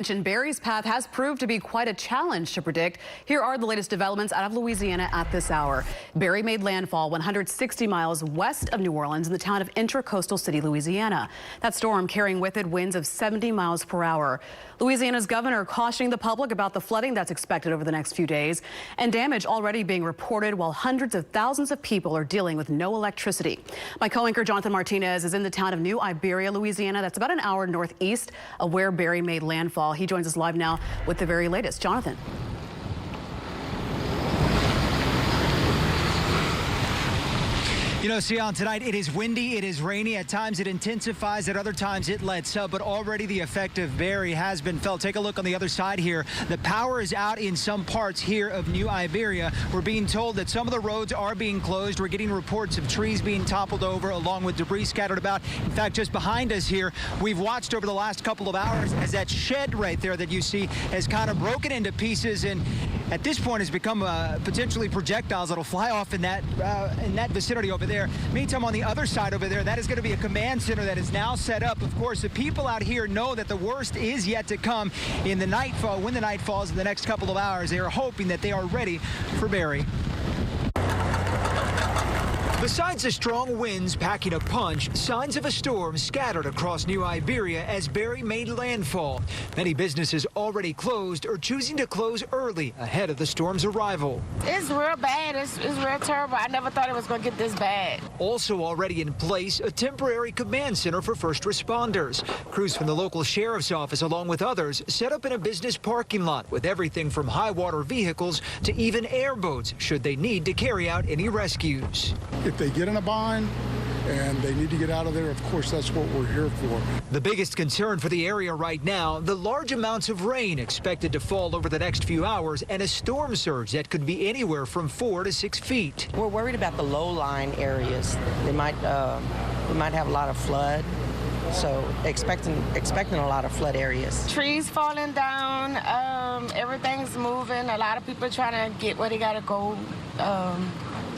Barry's path has proved to be quite a challenge to predict. Here are the latest developments out of Louisiana at this hour. Barry made landfall 160 miles west of New Orleans in the town of Intracoastal City, Louisiana. That storm carrying with it winds of 70 miles per hour. Louisiana's governor cautioning the public about the flooding that's expected over the next few days and damage already being reported while hundreds of thousands of people are dealing with no electricity. My co-anchor Jonathan Martinez is in the town of New Iberia, Louisiana. That's about an hour northeast of where Barry made landfall. He joins us live now with the very latest. Jonathan. You know, Sion, tonight it is windy, it is rainy. At times it intensifies, at other times it lets up, but already the effect of Barry has been felt. Take a look on the other side here. The power is out in some parts here of New Iberia. We're being told that some of the roads are being closed. We're getting reports of trees being toppled over along with debris scattered about. In fact, just behind us here, we've watched over the last couple of hours as that shed right there that you see has kind of broken into pieces and at this point has become potentially projectiles that'll fly off in that vicinity over there. Meantime, on the other side over there, that is going to be a command center that is now set up. Of course, the people out here know that the worst is yet to come in the nightfall. When the night falls in the next couple of hours, they are hoping that they are ready for Barry. Besides the strong winds packing a punch, signs of a storm scattered across New Iberia as Barry made landfall. Many businesses already closed or choosing to close early ahead of the storm's arrival. It's real bad. It's real terrible. I never thought it was going to get this bad. Also already in place, a temporary command center for first responders. Crews from the local sheriff's office, along with others, set up in a business parking lot with everything from high water vehicles to even airboats should they need to carry out any rescues. If they get in a bind and they need to get out of there, of course, that's what we're here for. The biggest concern for the area right now, the large amounts of rain expected to fall over the next few hours and a storm surge that could be anywhere from 4 to 6 feet. We're worried about the low-lying areas. They might have a lot of flood. So expecting a lot of flood areas. Trees falling down, everything's moving. A lot of people trying to get where they gotta go.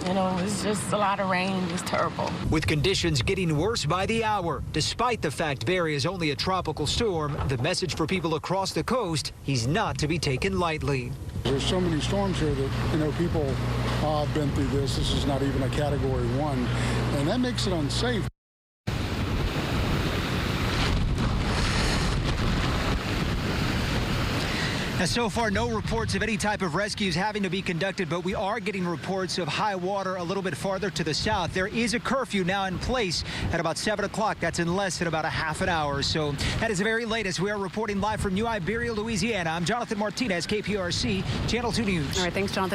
You know, it's just a lot of rain. It's terrible. With conditions getting worse by the hour, despite the fact Barry is only a tropical storm, the message for people across the coast, he's not to be taken lightly. There's so many storms here that, you know, people have been through this. This is not even a Category 1, and that makes it unsafe. Now, so far, no reports of any type of rescues having to be conducted, but we are getting reports of high water a little bit farther to the south. There is a curfew now in place at about 7 o'clock. That's in less than about a half an hour. So that is the very latest. We are reporting live from New Iberia, Louisiana. I'm Jonathan Martinez, KPRC, Channel 2 News. All right, thanks, Jonathan.